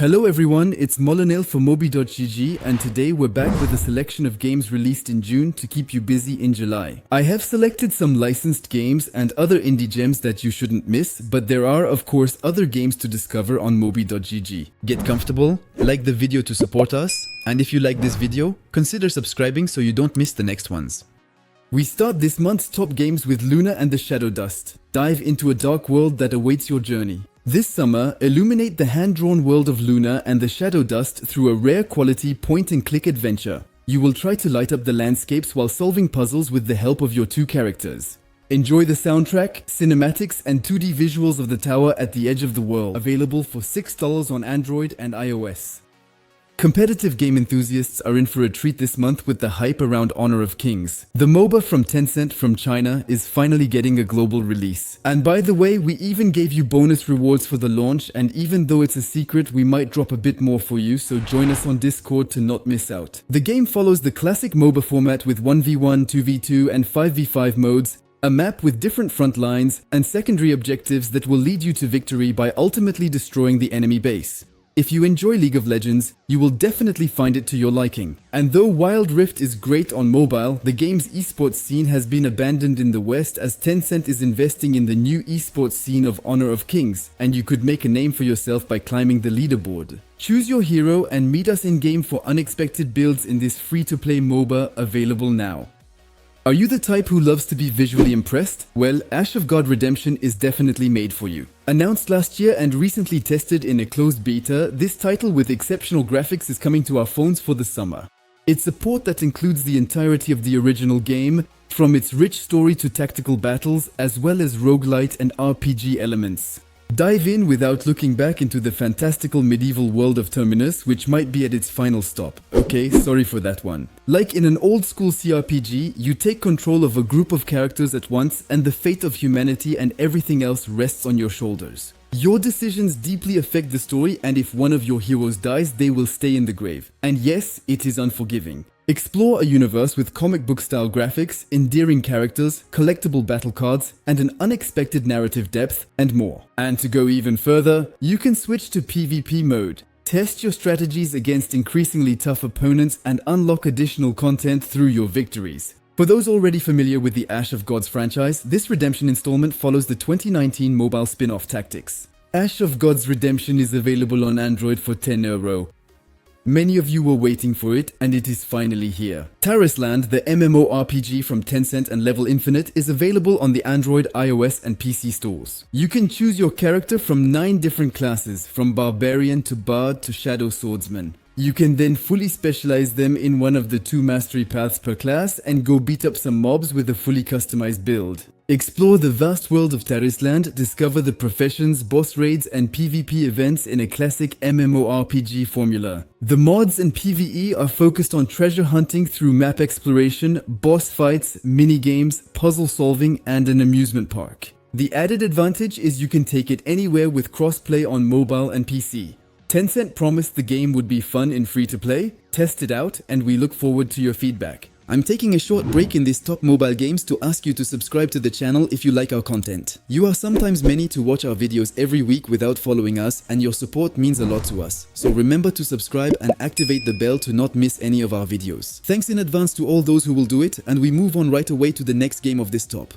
Hello everyone, it's Molyneux for Mobi.gg and today we're back with a selection of games released in June to keep you busy in July. I have selected some licensed games and other indie gems that you shouldn't miss, but there are of course other games to discover on Mobi.gg. Get comfortable, like the video to support us, and if you like this video, consider subscribing so you don't miss the next ones. We start this month's top games with Luna and the Shadowdust. Dive into a dark world that awaits your journey. This summer, illuminate the hand-drawn world of Luna and the Shadowdust through a rare quality point-and-click adventure. You will try to light up the landscapes while solving puzzles with the help of your two characters. Enjoy the soundtrack, cinematics, and 2D visuals of the tower at the edge of the world. Available for $6 on Android and iOS. Competitive game enthusiasts are in for a treat this month with the hype around Honor of Kings. The MOBA from Tencent from China is finally getting a global release. And by the way, we even gave you bonus rewards for the launch, and even though it's a secret, we might drop a bit more for you, so join us on Discord to not miss out. The game follows the classic MOBA format with 1v1, 2v2 and 5v5 modes, a map with different front lines, and secondary objectives that will lead you to victory by ultimately destroying the enemy base. If you enjoy League of Legends, you will definitely find it to your liking. And though Wild Rift is great on mobile, the game's esports scene has been abandoned in the West as Tencent is investing in the new esports scene of Honor of Kings, and you could make a name for yourself by climbing the leaderboard. Choose your hero and meet us in-game for unexpected builds in this free-to-play MOBA available now. Are you the type who loves to be visually impressed? Well, Ash of God Redemption is definitely made for you. Announced last year and recently tested in a closed beta, this title with exceptional graphics is coming to our phones for the summer. It's a port that includes the entirety of the original game, from its rich story to tactical battles, as well as roguelite and RPG elements. Dive in without looking back into the fantastical medieval world of Terminus, which might be at its final stop. Okay, sorry for that one. Like in an old school CRPG, you take control of a group of characters at once and the fate of humanity and everything else rests on your shoulders. Your decisions deeply affect the story, and if one of your heroes dies, they will stay in the grave. And yes, it is unforgiving. Explore a universe with comic book style graphics, endearing characters, collectible battle cards, and an unexpected narrative depth, and more. And to go even further, you can switch to PvP mode. Test your strategies against increasingly tough opponents and unlock additional content through your victories. For those already familiar with the Ash of Gods franchise, this Redemption installment follows the 2019 mobile spin-off Tactics. Ash of Gods Redemption is available on Android for €10. Many of you were waiting for it, and it is finally here. Tarisland, the MMORPG from Tencent and Level Infinite, is available on the Android, iOS and PC stores. You can choose your character from 9 different classes, from Barbarian to Bard to Shadow Swordsman. You can then fully specialize them in one of the 2 mastery paths per class and go beat up some mobs with a fully customized build. Explore the vast world of Tarisland, discover the professions, boss raids and PvP events in a classic MMORPG formula. The mods and PvE are focused on treasure hunting through map exploration, boss fights, mini-games, puzzle solving and an amusement park. The added advantage is you can take it anywhere with cross-play on mobile and PC. Tencent promised the game would be fun in free-to-play. Test it out and we look forward to your feedback. I'm taking a short break in these top mobile games to ask you to subscribe to the channel if you like our content. You are sometimes many to watch our videos every week without following us, and your support means a lot to us. So remember to subscribe and activate the bell to not miss any of our videos. Thanks in advance to all those who will do it, and we move on right away to the next game of this top.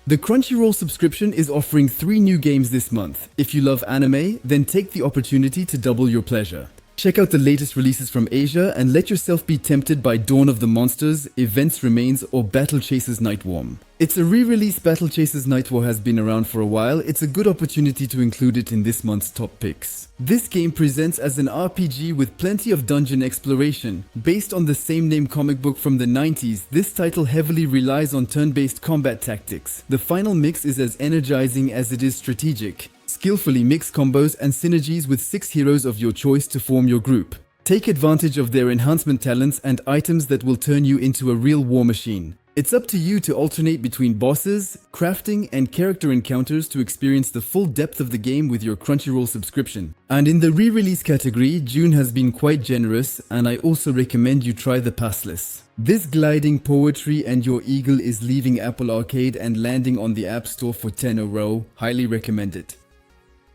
The Crunchyroll subscription is offering 3 new games this month. If you love anime, then take the opportunity to double your pleasure. Check out the latest releases from Asia and let yourself be tempted by Dawn of the Monsters, Events Remains or Battle Chasers Nightwar. It's a re-release. Battle Chasers Nightwar has been around for a while. It's a good opportunity to include it in this month's top picks. This game presents as an RPG with plenty of dungeon exploration. Based on the same name comic book from the 90s, this title heavily relies on turn-based combat tactics. The final mix is as energizing as it is strategic. Skillfully mix combos and synergies with 6 heroes of your choice to form your group. Take advantage of their enhancement talents and items that will turn you into a real war machine. It's up to you to alternate between bosses, crafting, and character encounters to experience the full depth of the game with your Crunchyroll subscription. And in the re-release category, June has been quite generous, and I also recommend you try the Passless. This gliding poetry and your eagle is leaving Apple Arcade and landing on the App Store for €10. Highly recommend it.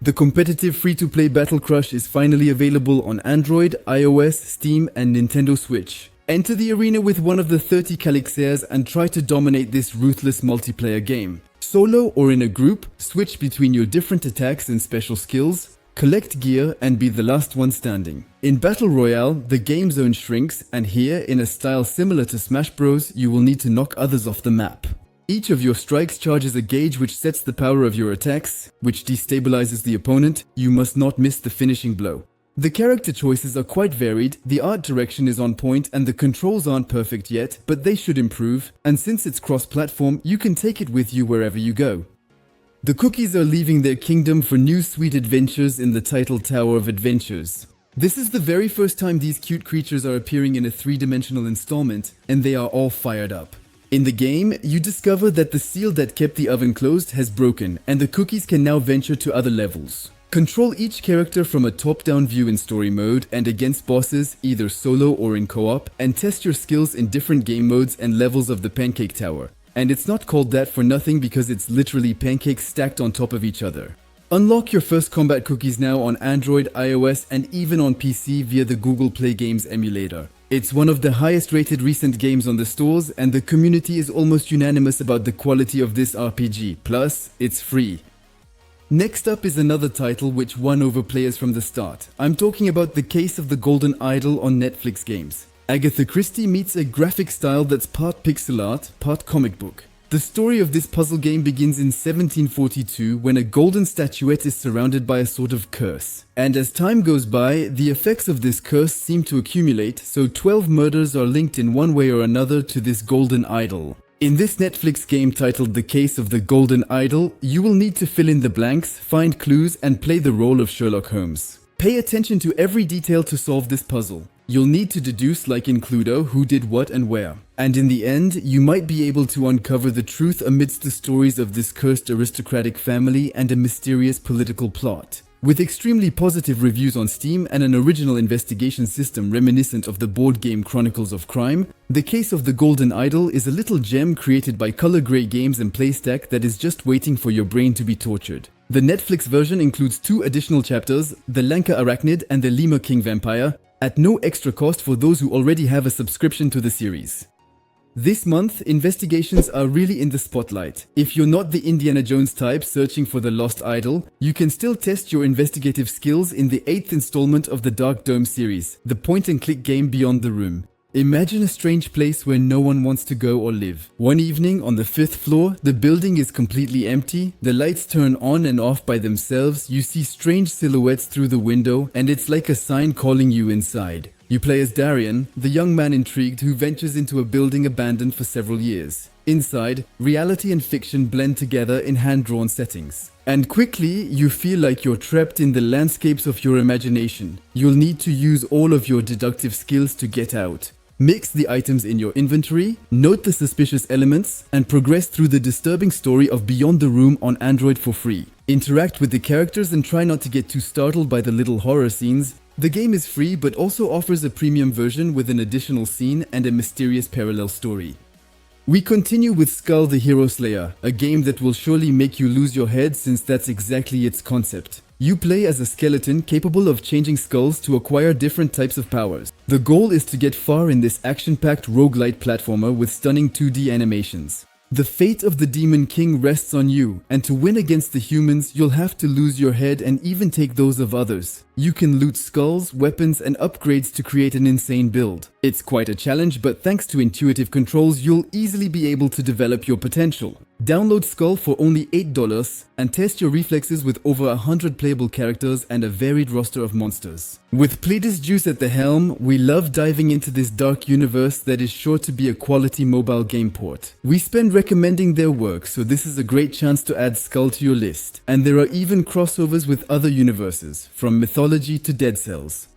The competitive free-to-play Battle Crush is finally available on Android, iOS, Steam, and Nintendo Switch. Enter the arena with one of the 30 Calixaires and try to dominate this ruthless multiplayer game. Solo or in a group, switch between your different attacks and special skills, collect gear, and be the last one standing. In Battle Royale, the game zone shrinks, and here, in a style similar to Smash Bros, you will need to knock others off the map. Each of your strikes charges a gauge which sets the power of your attacks, which destabilizes the opponent. You must not miss the finishing blow. The character choices are quite varied, the art direction is on point, and the controls aren't perfect yet, but they should improve, and since it's cross-platform, you can take it with you wherever you go. The cookies are leaving their kingdom for new sweet adventures in the title Tower of Adventures. This is the very first time these cute creatures are appearing in a three-dimensional installment, and they are all fired up. In the game, you discover that the seal that kept the oven closed has broken, and the cookies can now venture to other levels. Control each character from a top-down view in story mode and against bosses, either solo or in co-op, and test your skills in different game modes and levels of the Pancake Tower. And it's not called that for nothing because it's literally pancakes stacked on top of each other. Unlock your first combat cookies now on Android, iOS, and even on PC via the Google Play Games emulator. It's one of the highest rated recent games on the stores, and the community is almost unanimous about the quality of this RPG. Plus, it's free. Next up is another title which won over players from the start. I'm talking about The Case of the Golden Idol on Netflix Games. Agatha Christie meets a graphic style that's part pixel art, part comic book. The story of this puzzle game begins in 1742 when a golden statuette is surrounded by a sort of curse. And as time goes by, the effects of this curse seem to accumulate, so 12 murders are linked in one way or another to this golden idol. In this Netflix game titled The Case of the Golden Idol, you will need to fill in the blanks, find clues, and play the role of Sherlock Holmes. Pay attention to every detail to solve this puzzle. You'll need to deduce, like in Cluedo, who did what and where. And in the end, you might be able to uncover the truth amidst the stories of this cursed aristocratic family and a mysterious political plot. With extremely positive reviews on Steam and an original investigation system reminiscent of the board game Chronicles of Crime, The Case of the Golden Idol is a little gem created by Color Grey Games and Playstack that is just waiting for your brain to be tortured. The Netflix version includes 2 additional chapters, the Lanka Arachnid and the Lemur King Vampire, at no extra cost for those who already have a subscription to the series. This month, investigations are really in the spotlight. If you're not the Indiana Jones type searching for the lost idol, you can still test your investigative skills in the 8th installment of the Dark Dome series, the point-and-click game Beyond the Room. Imagine a strange place where no one wants to go or live. One evening, on the 5th floor, the building is completely empty, the lights turn on and off by themselves, you see strange silhouettes through the window, and it's like a sign calling you inside. You play as Darian, the young man intrigued who ventures into a building abandoned for several years. Inside, reality and fiction blend together in hand-drawn settings. And quickly, you feel like you're trapped in the landscapes of your imagination. You'll need to use all of your deductive skills to get out. Mix the items in your inventory, note the suspicious elements, and progress through the disturbing story of Beyond the Room on Android for free. Interact with the characters and try not to get too startled by the little horror scenes. The game is free but also offers a premium version with an additional scene and a mysterious parallel story. We continue with Skul the Hero Slayer, a game that will surely make you lose your head since that's exactly its concept. You play as a skeleton capable of changing skulls to acquire different types of powers. The goal is to get far in this action-packed roguelite platformer with stunning 2D animations. The fate of the Demon King rests on you, and to win against the humans, you'll have to lose your head and even take those of others. You can loot skulls, weapons, and upgrades to create an insane build. It's quite a challenge, but thanks to intuitive controls, you'll easily be able to develop your potential. Download Skul for only $8 and test your reflexes with over 100 playable characters and a varied roster of monsters. With Pleiades Juice at the helm, we love diving into this dark universe that is sure to be a quality mobile game port. We spend recommending their work, so this is a great chance to add Skul to your list. And there are even crossovers with other universes, from mythology to Dead Cells.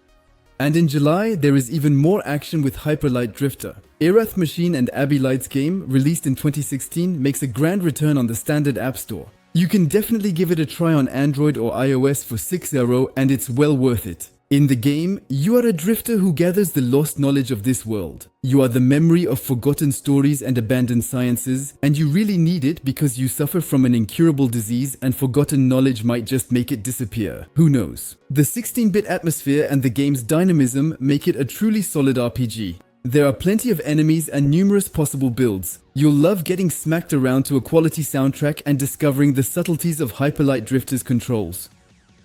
And in July, there is even more action with Hyper Light Drifter. Erath Machine and Abbey Light's game, released in 2016, makes a grand return on the standard App Store. You can definitely give it a try on Android or iOS for €6 and it's well worth it. In the game, you are a drifter who gathers the lost knowledge of this world. You are the memory of forgotten stories and abandoned sciences, and you really need it because you suffer from an incurable disease and forgotten knowledge might just make it disappear. Who knows? The 16-bit atmosphere and the game's dynamism make it a truly solid RPG. There are plenty of enemies and numerous possible builds. You'll love getting smacked around to a quality soundtrack and discovering the subtleties of Hyperlight Drifter's controls.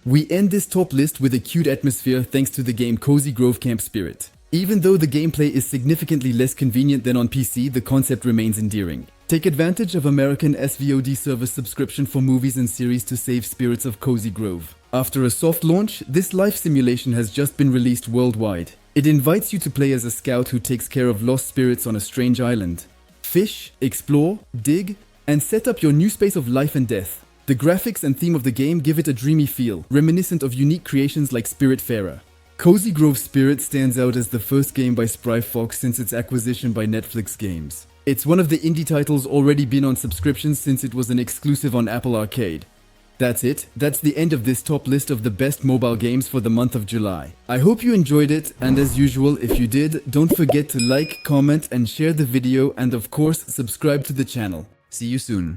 We end this top list with a cute atmosphere thanks to the game Cozy Grove Camp Spirit. Even though the gameplay is significantly less convenient than on PC, the concept remains endearing. Take advantage of American SVOD service subscription for movies and series to save spirits of Cozy Grove. After a soft launch, this life simulation has just been released worldwide. It invites you to play as a scout who takes care of lost spirits on a strange island. Fish, explore, dig, and set up your new space of life and death. The graphics and theme of the game give it a dreamy feel, reminiscent of unique creations like Spiritfarer. Cozy Grove Spirit stands out as the first game by Spry Fox since its acquisition by Netflix Games. It's one of the indie titles already been on subscriptions since it was an exclusive on Apple Arcade. That's it. That's the end of this top list of the best mobile games for the month of July. I hope you enjoyed it, and as usual, if you did, don't forget to like, comment, and share the video, and of course, subscribe to the channel. See you soon.